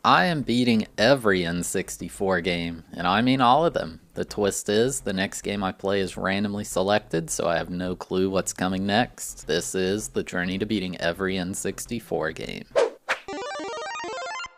I am beating every N64 game, and I mean all of them. The twist is, the next game I play is randomly selected, so I have no clue what's coming next. This is the journey to beating every N64 game.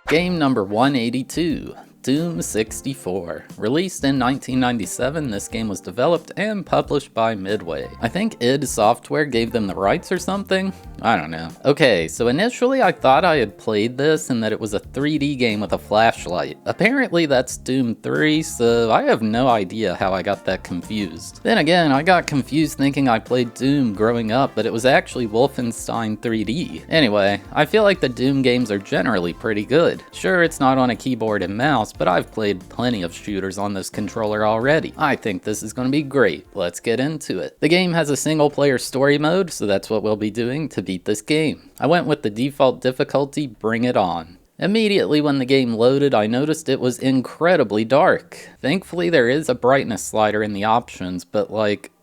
Game number 182. Doom 64. Released in 1997, this game was developed and published by Midway. I think id Software gave them the rights or something? I don't know. Okay, so initially I thought I had played this and that it was a 3D game with a flashlight. Apparently that's Doom 3, so I have no idea how I got that confused. Then again, I got confused thinking I played Doom growing up, but it was actually Wolfenstein 3D. Anyway, I feel like the Doom games are generally pretty good. Sure, it's not on a keyboard and mouse, but I've played plenty of shooters on this controller already. I think this is going to be great. Let's get into it. The game has a single player story mode, so that's what we'll be doing to beat this game. I went with the default difficulty, Bring It On. Immediately when the game loaded, I noticed it was incredibly dark. Thankfully there is a brightness slider in the options, but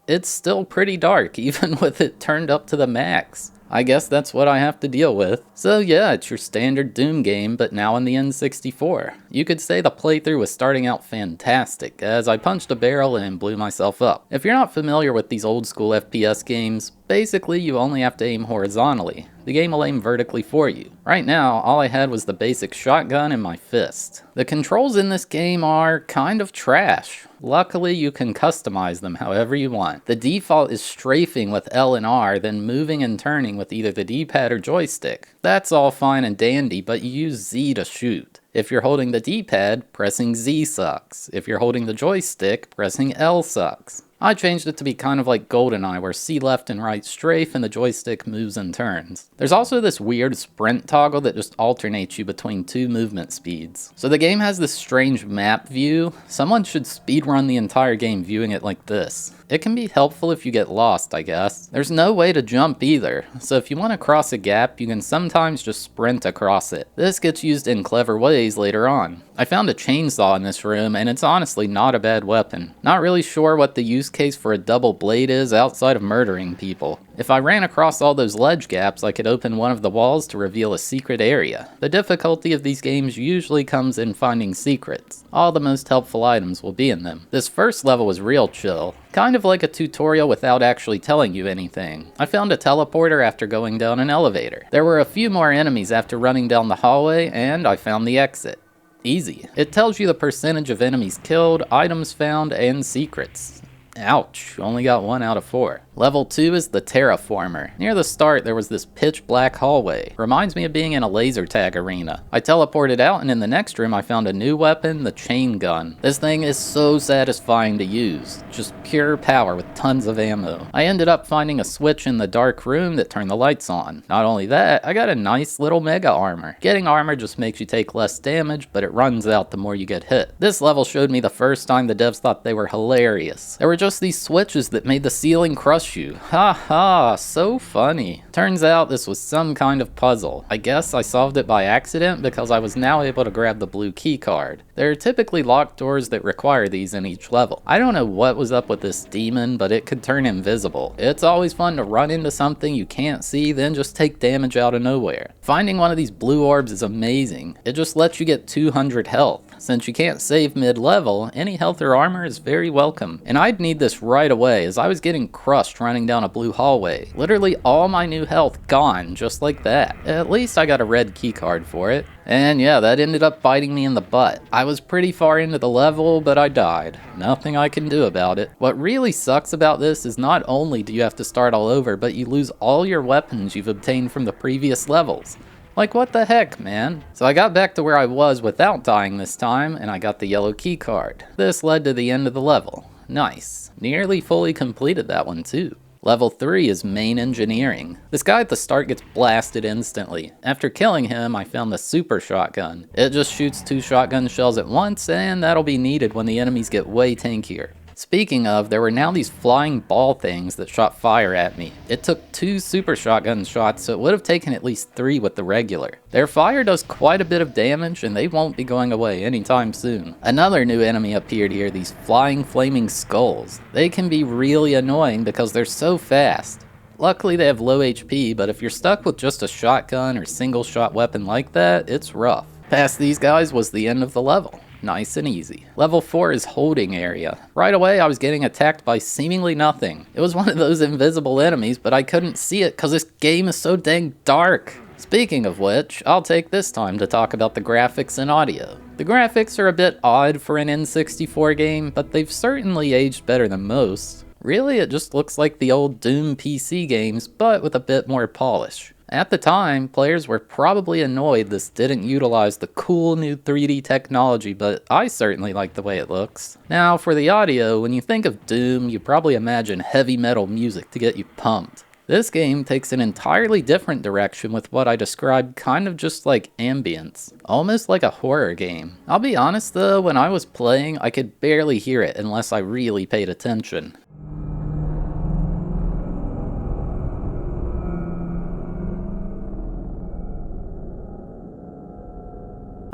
it's still pretty dark even with it turned up to the max. I guess that's what I have to deal with. So yeah, it's your standard Doom game, but now in the N64. You could say the playthrough was starting out fantastic, as I punched a barrel and blew myself up. If you're not familiar with these old school FPS games, basically you only have to aim horizontally. The game will aim vertically for you. Right now, all I had was the basic shotgun and my fist. The controls in this game are kind of trash. Luckily, you can customize them however you want. The default is strafing with L and R, then moving and turning with either the D-pad or joystick. That's all fine and dandy, but you use Z to shoot. If you're holding the D-pad, pressing Z sucks. If you're holding the joystick, pressing L sucks. I changed it to be kind of like GoldenEye, where C left and right strafe and the joystick moves and turns. There's also this weird sprint toggle that just alternates you between two movement speeds. So the game has this strange map view. Someone should speedrun the entire game viewing it like this. It can be helpful if you get lost, I guess. There's no way to jump either, so if you want to cross a gap, you can sometimes just sprint across it. This gets used in clever ways later on. I found a chainsaw in this room, and it's honestly not a bad weapon. Not really sure what the use case for a double blade is outside of murdering people. If I ran across all those ledge gaps, I could open one of the walls to reveal a secret area. The difficulty of these games usually comes in finding secrets. All the most helpful items will be in them. This first level was real chill. Kind of like a tutorial without actually telling you anything. I found a teleporter after going down an elevator. There were a few more enemies after running down the hallway, and I found the exit. Easy. It tells you the percentage of enemies killed, items found, and secrets. Ouch, only got 1 out of 4. Level 2 is the terraformer. Near the start, there was this pitch black hallway. Reminds me of being in a laser tag arena. I teleported out, and in the next room I found a new weapon, the chain gun. This thing is so satisfying to use. Just pure power with tons of ammo. I ended up finding a switch in the dark room that turned the lights on. Not only that, I got a nice little mega armor. Getting armor just makes you take less damage, but it runs out the more you get hit. This level showed me the first time the devs thought they were hilarious. There were just these switches that made the ceiling crush you. Ha ha, so funny. Turns out this was some kind of puzzle. I guess I solved it by accident because I was now able to grab the blue key card. There are typically locked doors that require these in each level. I don't know what was up with this demon, but it could turn invisible. It's always fun to run into something you can't see, then just take damage out of nowhere. Finding one of these blue orbs is amazing. It just lets you get 200 health. Since you can't save mid-level, any health or armor is very welcome. And I'd need this right away, as I was getting crushed running down a blue hallway. Literally all my new health gone, just like that. At least I got a red keycard for it. And yeah, that ended up biting me in the butt. I was pretty far into the level, but I died. Nothing I can do about it. What really sucks about this is not only do you have to start all over, but you lose all your weapons you've obtained from the previous levels. Like, what the heck, man? So I got back to where I was without dying this time, and I got the yellow key card. This led to the end of the level. Nice. Nearly fully completed that one too. Level 3 is main engineering. This guy at the start gets blasted instantly. After killing him, I found the super shotgun. It just shoots 2 shotgun shells at once, and that'll be needed when the enemies get way tankier. Speaking of, there were now these flying ball things that shot fire at me. It took 2 super shotgun shots, so it would have taken at least 3 with the regular. Their fire does quite a bit of damage, and they won't be going away anytime soon. Another new enemy appeared here, these flying flaming skulls. They can be really annoying because they're so fast. Luckily they have low HP, but if you're stuck with just a shotgun or single shot weapon like that, it's rough. Past these guys was the end of the level. Nice and easy. Level 4 is holding area. Right away I was getting attacked by seemingly nothing. It was one of those invisible enemies, but I couldn't see it because this game is so dang dark. Speaking of which, I'll take this time to talk about the graphics and audio. The graphics are a bit odd for an N64 game, but they've certainly aged better than most. Really, it just looks like the old Doom PC games, but with a bit more polish. At the time, players were probably annoyed this didn't utilize the cool new 3D technology, but I certainly like the way it looks. Now, for the audio, when you think of Doom, you probably imagine heavy metal music to get you pumped. This game takes an entirely different direction with what I described kind of just like ambience, almost like a horror game. I'll be honest though, when I was playing, I could barely hear it unless I really paid attention.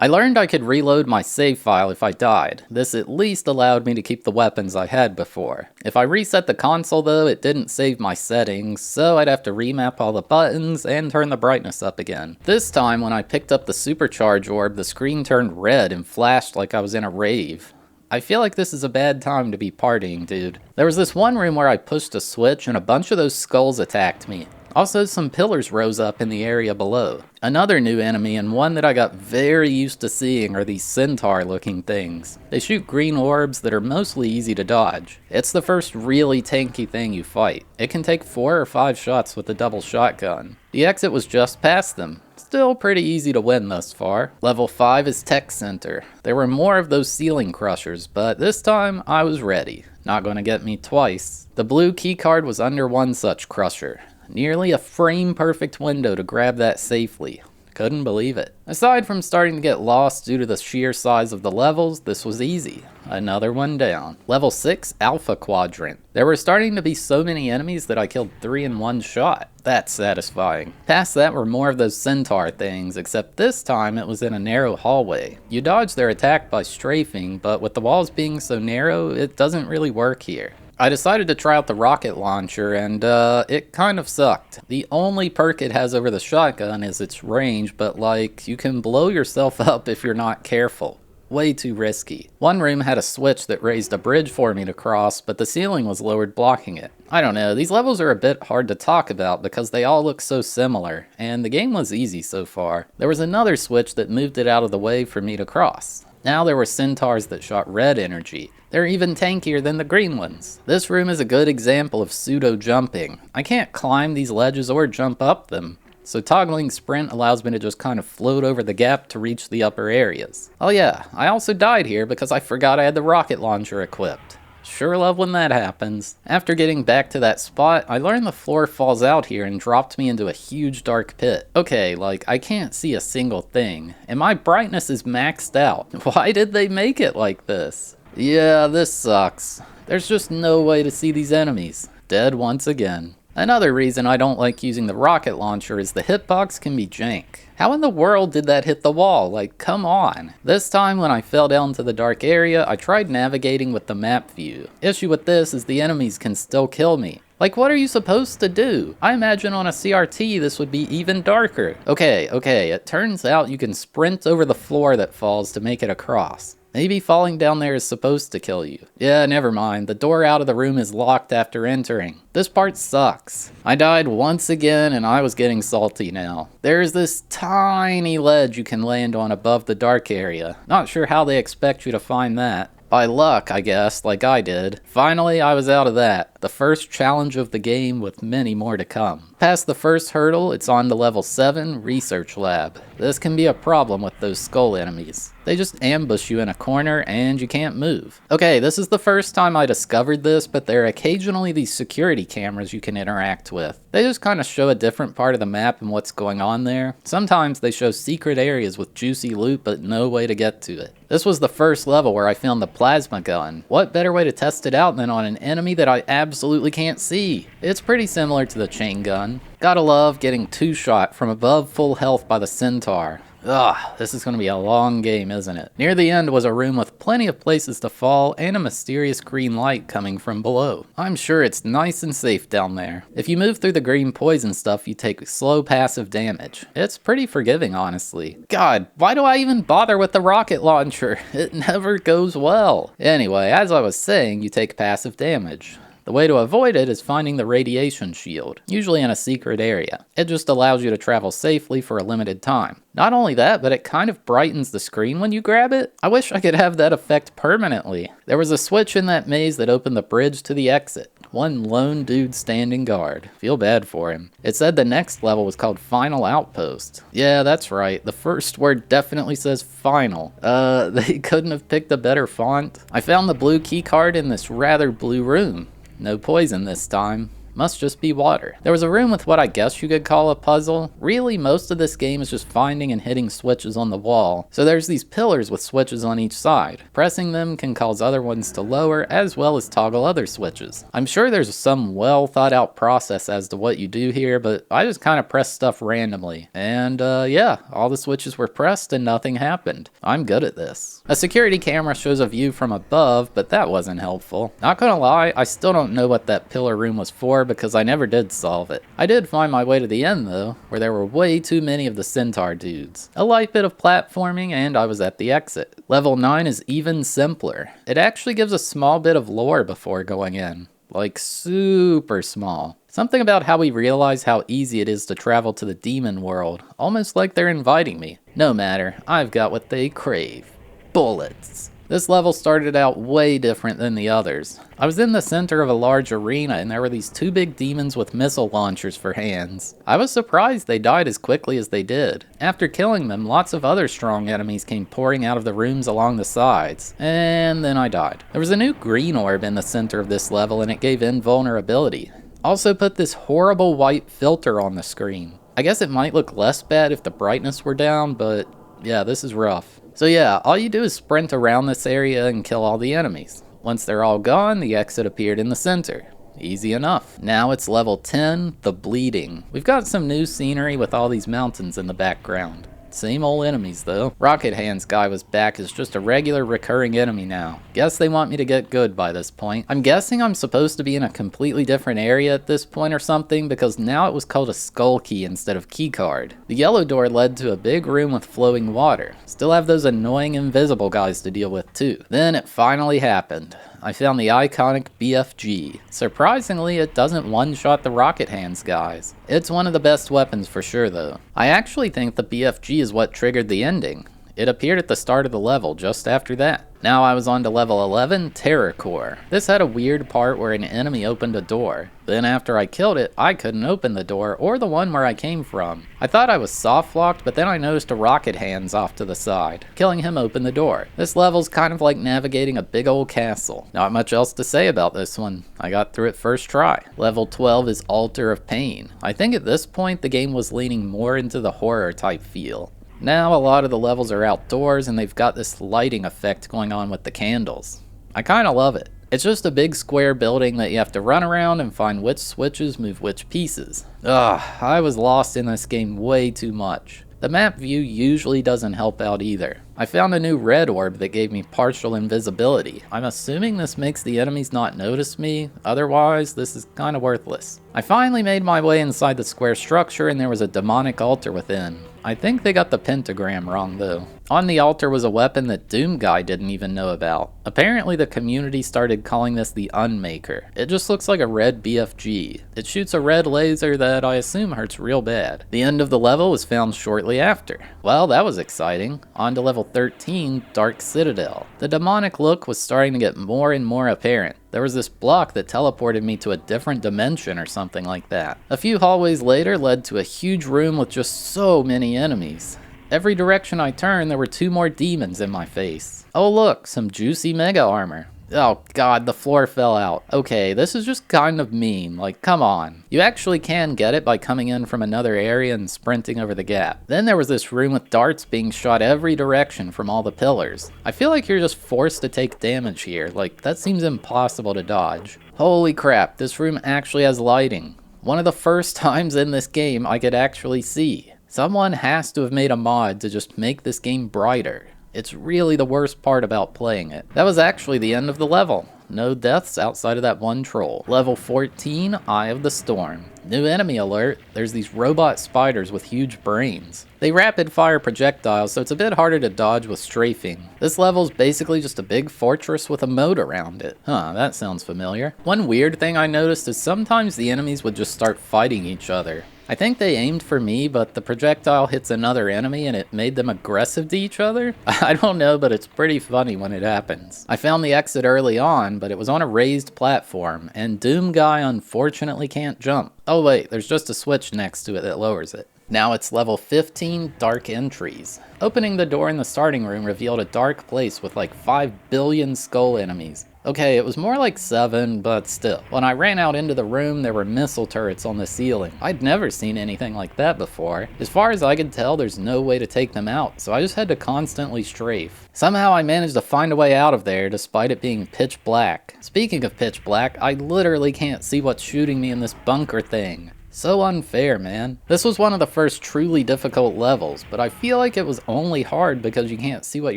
I learned I could reload my save file if I died. This at least allowed me to keep the weapons I had before. If I reset the console though, it didn't save my settings, so I'd have to remap all the buttons and turn the brightness up again. This time when I picked up the supercharge orb, the screen turned red and flashed like I was in a rave. I feel like this is a bad time to be partying, dude. There was this one room where I pushed a switch and a bunch of those skulls attacked me. Also, some pillars rose up in the area below. Another new enemy, and one that I got very used to seeing, are these centaur-looking things. They shoot green orbs that are mostly easy to dodge. It's the first really tanky thing you fight. It can take 4 or 5 shots with a double shotgun. The exit was just past them. Still pretty easy to win thus far. Level 5 is Tech Center. There were more of those ceiling crushers, but this time I was ready. Not gonna get me twice. The blue keycard was under one such crusher. Nearly a frame-perfect window to grab that safely. Couldn't believe it. Aside from starting to get lost due to the sheer size of the levels, this was easy. Another one down. Level 6, Alpha Quadrant. There were starting to be so many enemies that I killed 3 in one shot. That's satisfying. Past that were more of those centaur things, except this time it was in a narrow hallway. You dodge their attack by strafing, but with the walls being so narrow, it doesn't really work here. I decided to try out the rocket launcher, and it kind of sucked. The only perk it has over the shotgun is its range, but like, you can blow yourself up if you're not careful. Way too risky. One room had a switch that raised a bridge for me to cross, but the ceiling was lowered blocking it. I don't know, these levels are a bit hard to talk about because they all look so similar, and the game was easy so far. There was another switch that moved it out of the way for me to cross. Now there were centaurs that shot red energy. They're even tankier than the green ones. This room is a good example of pseudo-jumping. I can't climb these ledges or jump up them, so toggling sprint allows me to just kind of float over the gap to reach the upper areas. Oh yeah, I also died here because I forgot I had the rocket launcher equipped. Sure love when that happens. After getting back to that spot, I learned the floor falls out here and dropped me into a huge dark pit. Okay, like, I can't see a single thing, and my brightness is maxed out. Why did they make it like this? Yeah, this sucks. There's just no way to see these enemies. Dead once again. Another reason I don't like using the rocket launcher is the hitbox can be jank. How in the world did that hit the wall? Like, come on. This time when I fell down to the dark area, I tried navigating with the map view. Issue with this is the enemies can still kill me. Like, what are you supposed to do? I imagine on a CRT this would be even darker. Okay, it turns out you can sprint over the floor that falls to make it across. Maybe falling down there is supposed to kill you. Yeah, never mind. The door out of the room is locked after entering. This part sucks. I died once again and I was getting salty now. There's this tiny ledge you can land on above the dark area. Not sure how they expect you to find that. By luck, I guess, like I did. Finally, I was out of that. The first challenge of the game with many more to come. Past the first hurdle, it's on to level 7, Research Lab. This can be a problem with those skull enemies. They just ambush you in a corner and you can't move. Okay, this is the first time I discovered this, but there are occasionally these security cameras you can interact with. They just kind of show a different part of the map and what's going on there. Sometimes they show secret areas with juicy loot but no way to get to it. This was the first level where I found the plasma gun. What better way to test it out than on an enemy that I absolutely can't see? It's pretty similar to the chain gun. Gotta love getting 2-shot from above full health by the centaur. Ugh, this is going to be a long game, isn't it? Near the end was a room with plenty of places to fall and a mysterious green light coming from below. I'm sure it's nice and safe down there. If you move through the green poison stuff, you take slow passive damage. It's pretty forgiving, honestly. God, why do I even bother with the rocket launcher? It never goes well. Anyway, as I was saying, you take passive damage. The way to avoid it is finding the radiation shield, usually in a secret area. It just allows you to travel safely for a limited time. Not only that, but it kind of brightens the screen when you grab it. I wish I could have that effect permanently. There was a switch in that maze that opened the bridge to the exit. One lone dude standing guard. Feel bad for him. It said the next level was called Final Outpost. Yeah, that's right. The first word definitely says final. They couldn't have picked a better font. I found the blue key card in this rather blue room. No poison this time. Must just be water. There was a room with what I guess you could call a puzzle. Really, most of this game is just finding and hitting switches on the wall. So there's these pillars with switches on each side. Pressing them can cause other ones to lower, as well as toggle other switches. I'm sure there's some well thought out process as to what you do here, but I just kind of pressed stuff randomly. And yeah, all the switches were pressed and nothing happened. I'm good at this. A security camera shows a view from above, but that wasn't helpful. Not gonna lie, I still don't know what that pillar room was for, because I never did solve it. I did find my way to the end though, where there were way too many of the centaur dudes. A light bit of platforming and I was at the exit. Level 9 is even simpler. It actually gives a small bit of lore before going in. Like super small. Something about how we realize how easy it is to travel to the demon world, almost like they're inviting me. No matter, I've got what they crave. Bullets. This level started out way different than the others. I was in the center of a large arena and there were these two big demons with missile launchers for hands. I was surprised they died as quickly as they did. After killing them, lots of other strong enemies came pouring out of the rooms along the sides. And then I died. There was a new green orb in the center of this level and it gave invulnerability. Also put this horrible white filter on the screen. I guess it might look less bad if the brightness were down, but yeah, this is rough. So yeah, all you do is sprint around this area and kill all the enemies. Once they're all gone, the exit appeared in the center. Easy enough. Now it's level 10, the bleeding. We've got some new scenery with all these mountains in the background. Same old enemies though. Rocket Hands guy was back as just a regular recurring enemy now. Guess they want me to get good by this point. I'm guessing I'm supposed to be in a completely different area at this point or something, because now it was called a skull key instead of key card. The yellow door led to a big room with flowing water. Still have those annoying invisible guys to deal with too. Then it finally happened. I found the iconic BFG. Surprisingly, it doesn't one-shot the Rocket Hands guys. It's one of the best weapons for sure though. I actually think the BFG is what triggered the ending. It appeared at the start of the level just after that. Now I was on to level 11, Terore. This had a weird part where an enemy opened a door. Then after I killed it, I couldn't open the door or the one where I came from. I thought I was soft locked, but then I noticed a Rocket Hands off to the side. Killing him opened the door. This level's kind of like navigating a big old castle. Not much else to say about this one. I got through it first try. Level 12 is Altar of Pain. I think at this point the game was leaning more into the horror type feel. Now a lot of the levels are outdoors and they've got this lighting effect going on with the candles. I kinda love it. It's just a big square building that you have to run around and find which switches move which pieces. Ugh, I was lost in this game way too much. The map view usually doesn't help out either. I found a new red orb that gave me partial invisibility. I'm assuming this makes the enemies not notice me, otherwise this is kinda worthless. I finally made my way inside the square structure and there was a demonic altar within. I think they got the pentagram wrong though. On the altar was a weapon that Doom Guy didn't even know about. Apparently the community started calling this the Unmaker. It just looks like a red BFG. It shoots a red laser that I assume hurts real bad. The end of the level was found shortly after. Well, that was exciting. On to level 13, Dark Citadel. The demonic look was starting to get more and more apparent. There was this block that teleported me to a different dimension or something like that. A few hallways later led to a huge room with just so many enemies. Every direction I turned, there were 2 more demons in my face. Oh look, some juicy mega armor. Oh god, the floor fell out. Okay, this is just kind of mean, like come on. You actually can get it by coming in from another area and sprinting over the gap. Then there was this room with darts being shot every direction from all the pillars. I feel like you're just forced to take damage here, like that seems impossible to dodge. Holy crap, this room actually has lighting. One of the first times in this game I could actually see. Someone has to have made a mod to just make this game brighter. It's really the worst part about playing it. That was actually the end of the level. No deaths outside of that one troll. Level 14, Eye of the Storm. New enemy alert, there's these robot spiders with huge brains. They rapid fire projectiles, so it's a bit harder to dodge with strafing. This level's basically just a big fortress with a moat around it. Huh, that sounds familiar. One weird thing I noticed is sometimes the enemies would just start fighting each other. I think they aimed for me, but the projectile hits another enemy and it made them aggressive to each other? I don't know, but it's pretty funny when it happens. I found the exit early on, but it was on a raised platform, and Doom Guy unfortunately can't jump. Oh wait, there's just a switch next to it that lowers it. Now it's level 15, Dark Entries. Opening the door in the starting room revealed a dark place with like 5 billion skull enemies. Okay, it was more like 7, but still. When I ran out into the room, there were missile turrets on the ceiling. I'd never seen anything like that before. As far as I could tell, there's no way to take them out, so I just had to constantly strafe. Somehow I managed to find a way out of there despite it being pitch black. Speaking of pitch black, I literally can't see what's shooting me in this bunker thing. So unfair, man. This was one of the first truly difficult levels, but I feel like it was only hard because you can't see what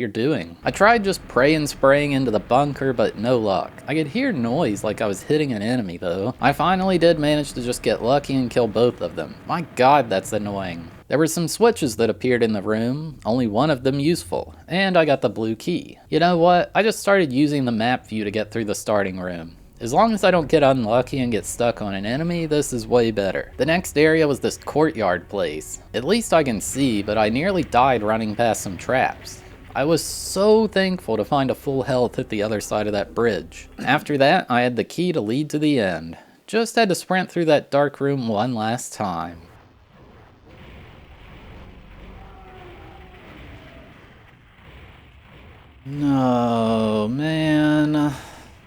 you're doing. I tried just spraying into the bunker, but no luck. I could hear noise like I was hitting an enemy though. I finally did manage to just get lucky and kill both of them. My god, that's annoying. There were some switches that appeared in the room, only one of them useful, and I got the blue key. You know what? I just started using the map view to get through the starting room. As long as I don't get unlucky and get stuck on an enemy, this is way better. The next area was this courtyard place. At least I can see, but I nearly died running past some traps. I was so thankful to find a full health at the other side of that bridge. After that, I had the key to lead to the end. Just had to sprint through that dark room one last time. No, man.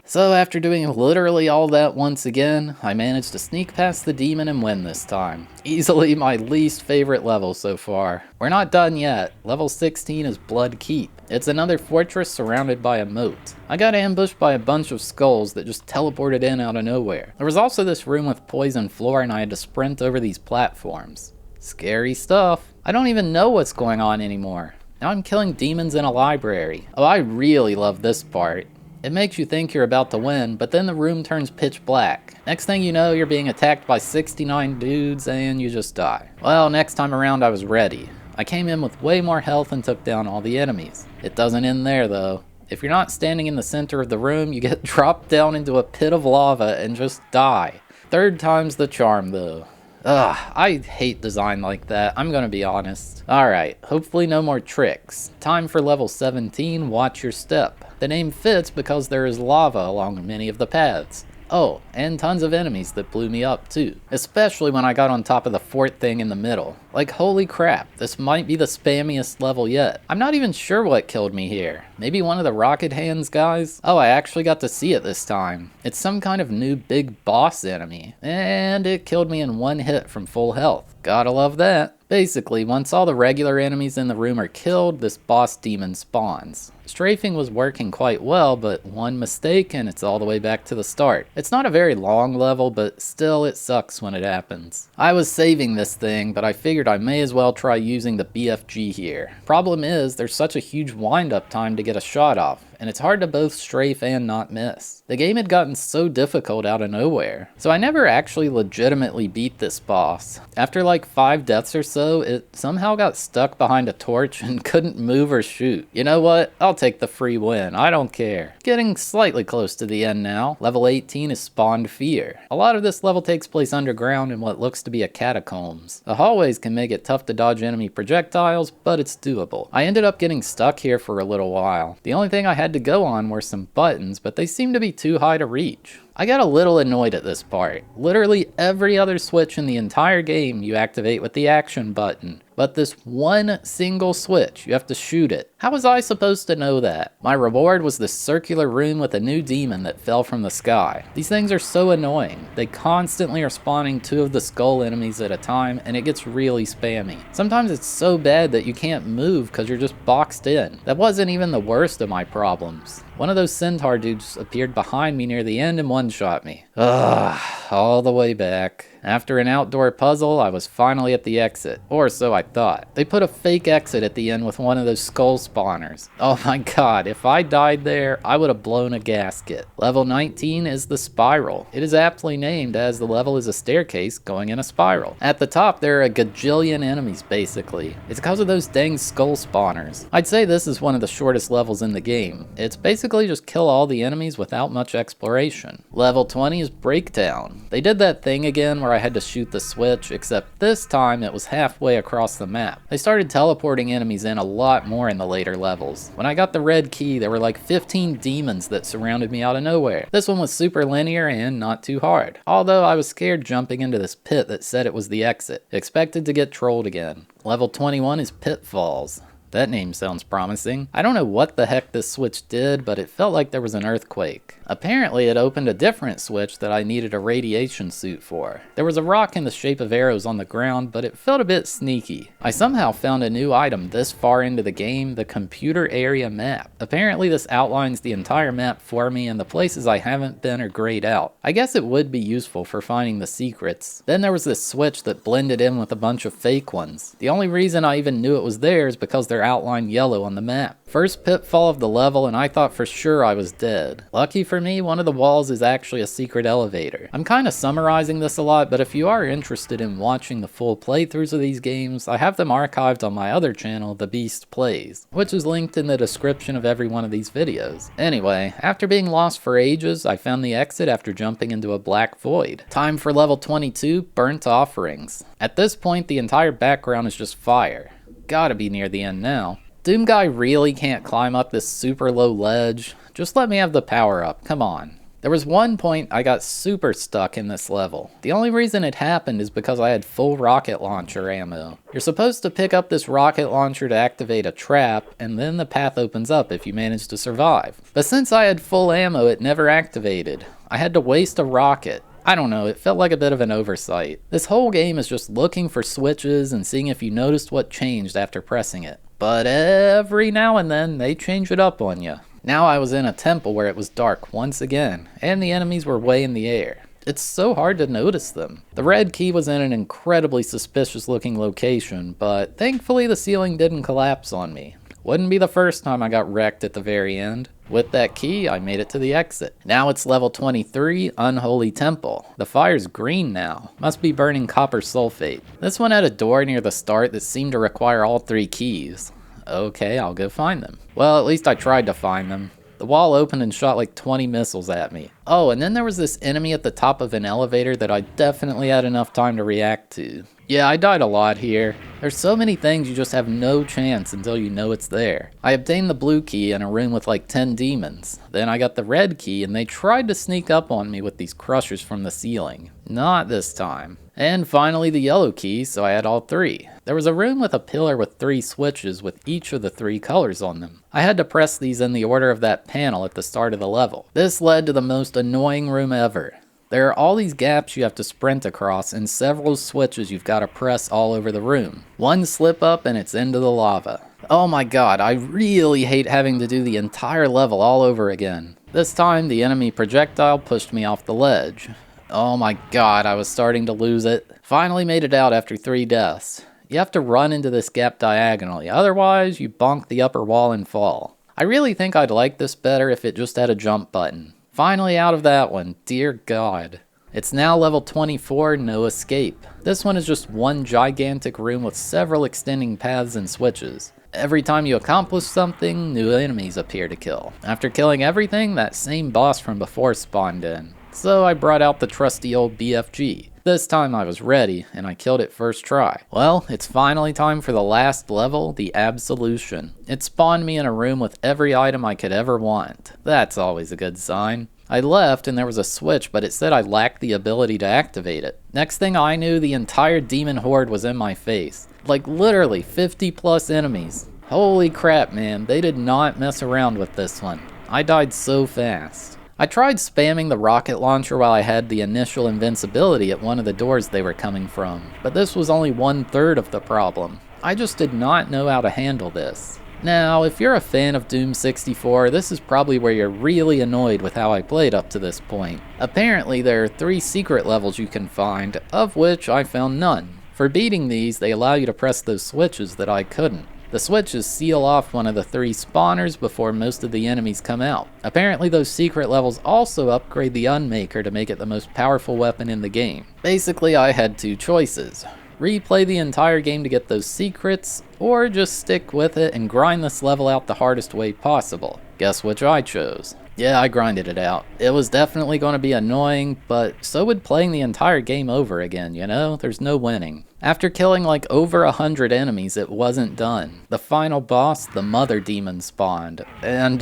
So after doing literally all that once again, I managed to sneak past the demon and win this time. Easily my least favorite level so far. We're not done yet. Level 16 is Blood Keep. It's another fortress surrounded by a moat. I got ambushed by a bunch of skulls that just teleported in out of nowhere. There was also this room with poison floor and I had to sprint over these platforms. Scary stuff. I don't even know what's going on anymore. Now I'm killing demons in a library. Oh, I really love this part. It makes you think you're about to win, but then the room turns pitch black. Next thing you know, you're being attacked by 69 dudes and you just die. Well, next time around I was ready. I came in with way more health and took down all the enemies. It doesn't end there though. If you're not standing in the center of the room, you get dropped down into a pit of lava and just die. Third time's the charm though. Ugh, I hate design like that, I'm gonna be honest. Alright, hopefully no more tricks. Time for level 17, Watch Your Step. The name fits because there is lava along many of the paths. Oh, and tons of enemies that blew me up too. Especially when I got on top of the fort thing in the middle. Like holy crap, this might be the spammiest level yet. I'm not even sure what killed me here. Maybe one of the rocket hands guys? Oh, I actually got to see it this time. It's some kind of new big boss enemy. And it killed me in one hit from full health. Gotta love that. Basically, once all the regular enemies in the room are killed, this boss demon spawns. Strafing was working quite well, but one mistake and it's all the way back to the start. It's not a very long level, but still it sucks when it happens. I was saving this thing, but I figured I may as well try using the BFG here. Problem is, there's such a huge wind-up time to get a shot off, and it's hard to both strafe and not miss. The game had gotten so difficult out of nowhere, so I never actually legitimately beat this boss. After like 5 deaths or so, it somehow got stuck behind a torch and couldn't move or shoot. You know what? I'll take the free win, I don't care. Getting slightly close to the end now. Level 18 is Spawned Fear. A lot of this level takes place underground in what looks to be a catacombs. The hallways can make it tough to dodge enemy projectiles, but it's doable. I ended up getting stuck here for a little while. The only thing I had to go on were some buttons, but they seemed to be too high to reach. I got a little annoyed at this part. Literally every other switch in the entire game you activate with the action button. But this one single switch, you have to shoot it. How was I supposed to know that? My reward was this circular room with a new demon that fell from the sky. These things are so annoying. They constantly are spawning 2 of the skull enemies at a time, and it gets really spammy. Sometimes it's so bad that you can't move because you're just boxed in. That wasn't even the worst of my problems. One of those centaur dudes appeared behind me near the end and one-shot me. Ugh, all the way back. After an outdoor puzzle, I was finally at the exit, or so I thought. They put a fake exit at the end with one of those skull spawners. Oh my god, if I died there, I would have blown a gasket. Level 19 is the spiral. It is aptly named as the level is a staircase going in a spiral. At the top, there are a gajillion enemies basically. It's because of those dang skull spawners. I'd say this is one of the shortest levels in the game. It's basically just kill all the enemies without much exploration. Level 20 is Breakdown. They did that thing again where I had to shoot the switch, except this time it was halfway across the map. They started teleporting enemies in a lot more in the later levels. When I got the red key, there were like 15 demons that surrounded me out of nowhere. This one was super linear and not too hard. Although I was scared jumping into this pit that said it was the exit. Expected to get trolled again. Level 21 is Pitfalls. That name sounds promising. I don't know what the heck this switch did, but it felt like there was an earthquake. Apparently it opened a different switch that I needed a radiation suit for. There was a rock in the shape of arrows on the ground, but it felt a bit sneaky. I somehow found a new item this far into the game, the computer area map. Apparently this outlines the entire map for me and the places I haven't been are grayed out. I guess it would be useful for finding the secrets. Then there was this switch that blended in with a bunch of fake ones. The only reason I even knew it was there is because they're outlined yellow on the map. First pitfall of the level and I thought for sure I was dead. Lucky for me, one of the walls is actually a secret elevator. I'm kind of summarizing this a lot, but if you are interested in watching the full playthroughs of these games, I have them archived on my other channel, Thabeast Plays, which is linked in the description of every one of these videos. Anyway, after being lost for ages, I found the exit after jumping into a black void. Time for level 22, Burnt Offerings. At this point, the entire background is just fire. Gotta be near the end now. Doom Guy really can't climb up this super low ledge. Just let me have the power up, come on. There was one point I got super stuck in this level. The only reason it happened is because I had full rocket launcher ammo. You're supposed to pick up this rocket launcher to activate a trap, and then the path opens up if you manage to survive. But since I had full ammo, it never activated. I had to waste a rocket. I don't know, it felt like a bit of an oversight. This whole game is just looking for switches and seeing if you noticed what changed after pressing it. But every now and then, they change it up on you. Now I was in a temple where it was dark once again, and the enemies were way in the air. It's so hard to notice them. The red key was in an incredibly suspicious looking location, but thankfully the ceiling didn't collapse on me. Wouldn't be the first time I got wrecked at the very end. With that key, I made it to the exit. Now it's level 23, Unholy Temple. The fire's green now. Must be burning copper sulfate. This one had a door near the start that seemed to require all 3 keys. Okay, I'll go find them. Well, at least I tried to find them. The wall opened and shot like 20 missiles at me. Oh, and then there was this enemy at the top of an elevator that I definitely had enough time to react to. Yeah, I died a lot here. There's so many things you just have no chance until you know it's there. I obtained the blue key in a room with like 10 demons. Then I got the red key and they tried to sneak up on me with these crushers from the ceiling. Not this time. And finally the yellow key, so I had all 3. There was a room with a pillar with 3 switches with each of the 3 colors on them. I had to press these in the order of that panel at the start of the level. This led to the most annoying room ever. There are all these gaps you have to sprint across and several switches you've got to press all over the room. One slip up and it's into the lava. Oh my god, I really hate having to do the entire level all over again. This time the enemy projectile pushed me off the ledge. Oh my god, I was starting to lose it. Finally made it out after 3 deaths. You have to run into this gap diagonally, otherwise you bonk the upper wall and fall. I really think I'd like this better if it just had a jump button. Finally out of that one, dear god. It's now level 24, no escape. This one is just one gigantic room with several extending paths and switches. Every time you accomplish something, new enemies appear to kill. After killing everything, that same boss from before spawned in. So I brought out the trusty old BFG. This time I was ready, and I killed it first try. Well, it's finally time for the last level, the Absolution. It spawned me in a room with every item I could ever want. That's always a good sign. I left and there was a switch, but it said I lacked the ability to activate it. Next thing I knew, the entire demon horde was in my face. Like literally 50 plus enemies. Holy crap, man, they did not mess around with this one. I died so fast. I tried spamming the rocket launcher while I had the initial invincibility at one of the doors they were coming from, but this was only 1/3 of the problem. I just did not know how to handle this. Now, if you're a fan of Doom 64, this is probably where you're really annoyed with how I played up to this point. Apparently, there are 3 secret levels you can find, of which I found none. For beating these, they allow you to press those switches that I couldn't. The switches seal off one of the 3 spawners before most of the enemies come out. Apparently those secret levels also upgrade the Unmaker to make it the most powerful weapon in the game. Basically, I had 2 choices. Replay the entire game to get those secrets, or just stick with it and grind this level out the hardest way possible. Guess which I chose. Yeah, I grinded it out. It was definitely going to be annoying, but so would playing the entire game over again, you know? There's no winning. After killing like over 100 enemies, it wasn't done. The final boss, the Mother Demon, spawned, and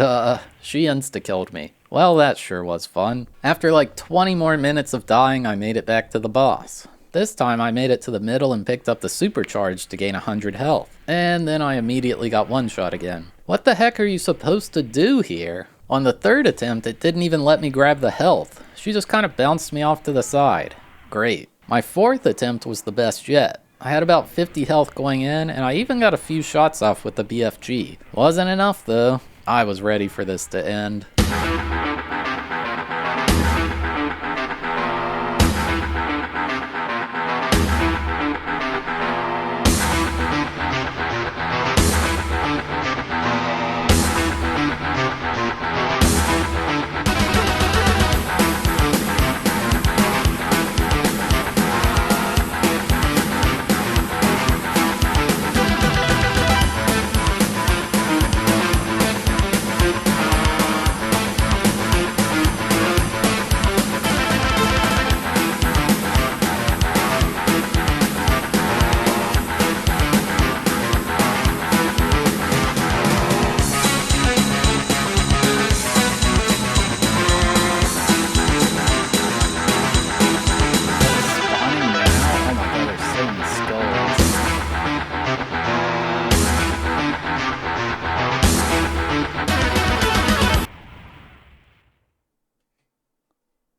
she insta-killed me. Well, that sure was fun. After like 20 more minutes of dying, I made it back to the boss. This time I made it to the middle and picked up the supercharge to gain 100 health. And then I immediately got one-shot again. What the heck are you supposed to do here? On the 3rd attempt, it didn't even let me grab the health. She just kind of bounced me off to the side. Great. My 4th attempt was the best yet. I had about 50 health going in, and I even got a few shots off with the BFG. Wasn't enough though. I was ready for this to end.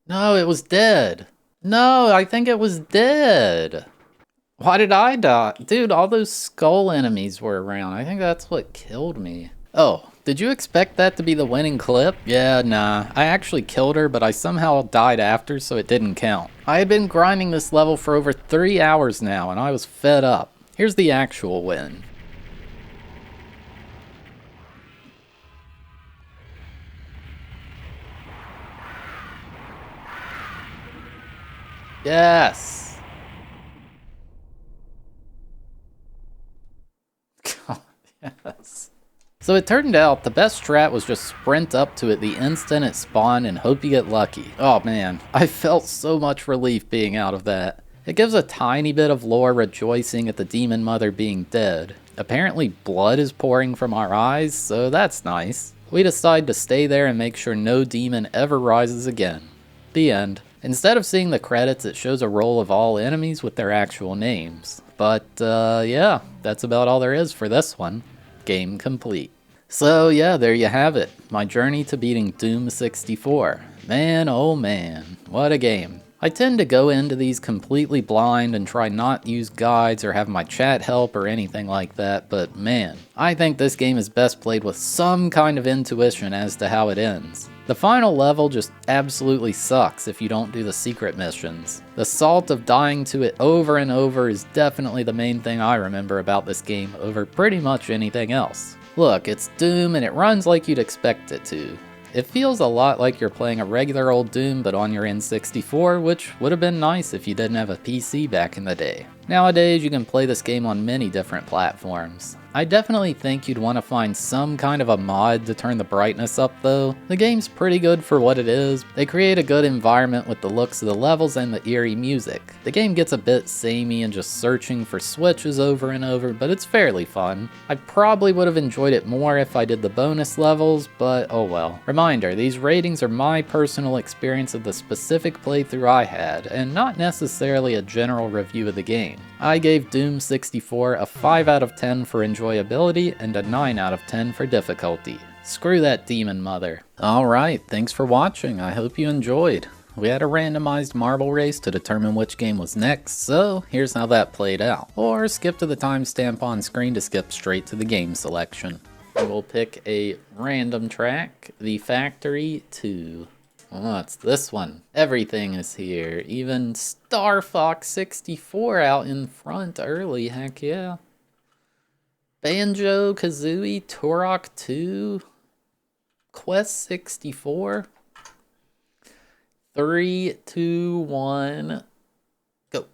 No, it was dead. No, I think it was dead. Why did I die? Dude, all those skull enemies were around. I think that's what killed me. Oh, did you expect that to be the winning clip? Yeah, nah. I actually killed her, but I somehow died after, so it didn't count. I had been grinding this level for over 3 hours now, and I was fed up. Here's the actual win. Yes! Yes. So it turned out the best strat was just sprint up to it the instant it spawned and hope you get lucky. Oh man, I felt so much relief being out of that. It gives a tiny bit of lore rejoicing at the demon mother being dead. Apparently blood is pouring from our eyes, so that's nice. We decide to stay there and make sure no demon ever rises again. The end. Instead of seeing the credits, it shows a roll of all enemies with their actual names. But yeah, that's about all there is for this one. Game complete. So yeah, there you have it. My journey to beating Doom 64. Man, oh man, what a game. I tend to go into these completely blind and try not use guides or have my chat help or anything like that, but man, I think this game is best played with some kind of intuition as to how it ends. The final level just absolutely sucks if you don't do the secret missions. The salt of dying to it over and over is definitely the main thing I remember about this game over pretty much anything else. Look, it's Doom and it runs like you'd expect it to. It feels a lot like you're playing a regular old Doom but on your N64, which would have been nice if you didn't have a PC back in the day. Nowadays, you can play this game on many different platforms. I definitely think you'd want to find some kind of a mod to turn the brightness up though. The game's pretty good for what it is. They create a good environment with the looks of the levels and the eerie music. The game gets a bit samey and just searching for switches over and over, but it's fairly fun. I probably would have enjoyed it more if I did the bonus levels, but oh well. Reminder, these ratings are my personal experience of the specific playthrough I had, and not necessarily a general review of the game. game. I gave Doom 64 a 5 out of 10 for enjoyability and a 9 out of 10 for difficulty. Screw that demon mother. Alright, thanks for watching, I hope you enjoyed. We had a randomized marble race to determine which game was next, so here's how that played out. Or skip to the timestamp on screen to skip straight to the game selection. We'll pick a random track, The Factory 2. Oh, it's this one. Everything is here. Even Star Fox 64 out in front early, heck yeah. Banjo, Kazooie, Turok 2, Quest 64. 3, 2, 1, go.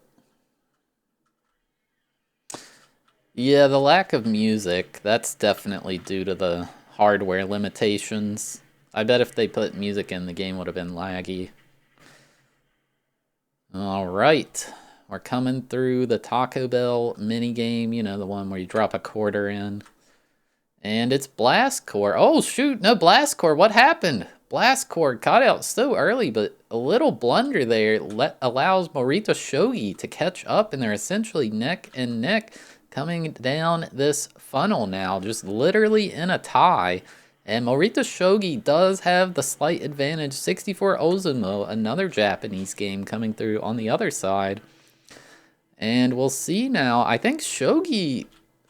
Yeah, the lack of music, that's definitely due to the hardware limitations. I bet if they put music in, the game would have been laggy. Alright, we're coming through the Taco Bell minigame, you know, the one where you drop a quarter in. And it's Blast Core. Oh shoot, no Blast Core, what happened? Blast Core caught out so early, but a little blunder there allows Morita Shogi to catch up, and they're essentially neck and neck coming down this funnel now, just literally in a tie. And Morita Shogi does have the slight advantage. 64 Ozumo, another Japanese game coming through on the other side. And we'll see now. I think Shogi,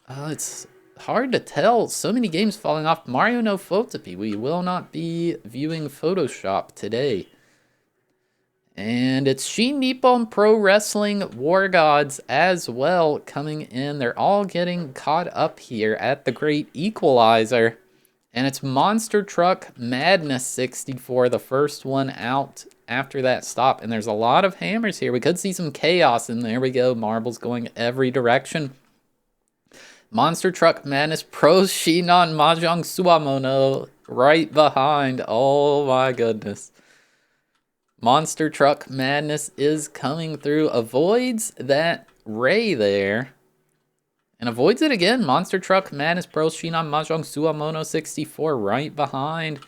it's hard to tell. So many games falling off. Mario no Photopi. We will not be viewing Photoshop today. And it's Shin Nippon Pro Wrestling War Gods as well coming in. They're all getting caught up here at the Great Equalizer. And it's Monster Truck Madness 64, the first one out after that stop. And there's a lot of hammers here. We could see some chaos, and there we go. Marbles going every direction. Monster Truck Madness Pro Shinon Mahjong Suamono right behind. Oh my goodness. Monster Truck Madness is coming through. Avoids that ray there. And avoids it again. Monster Truck Madness Pro Shinon Mahjong Suamono 64 right behind.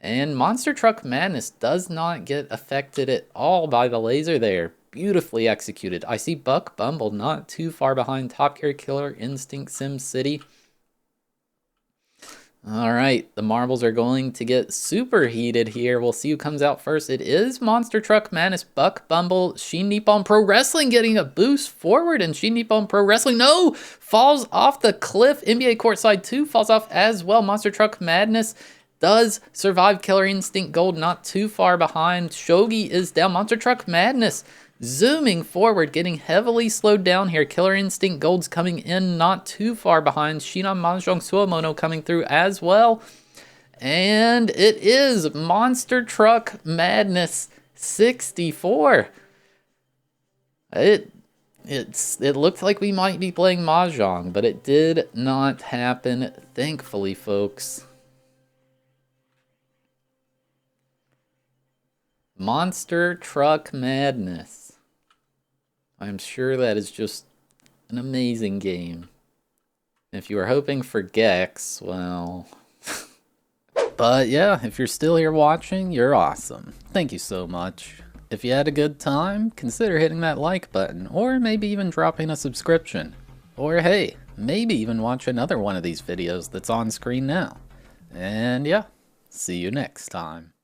And Monster Truck Madness does not get affected at all by the laser there. Beautifully executed. I see Buck Bumble not too far behind Top Gear Killer Instinct Sim City. Alright, the marbles are going to get super heated here. We'll see who comes out first. It is Monster Truck Madness, Buck Bumble, Shin Nippon Pro Wrestling getting a boost forward, and Shin Nippon Pro Wrestling, no! Falls off the cliff. NBA Courtside 2 falls off as well. Monster Truck Madness does survive. Killer Instinct Gold not too far behind. Shogi is down. Monster Truck Madness zooming forward, getting heavily slowed down here. Killer Instinct Gold's coming in not too far behind. Shinon Mahjong Suamono coming through as well. And it is Monster Truck Madness 64. It looked like we might be playing Mahjong, but it did not happen, thankfully, folks. Monster Truck Madness. I'm sure that is just an amazing game. If you were hoping for Gex, well... But yeah, if you're still here watching, you're awesome. Thank you so much. If you had a good time, consider hitting that like button, or maybe even dropping a subscription. Or hey, maybe even watch another one of these videos that's on screen now. And yeah, see you next time.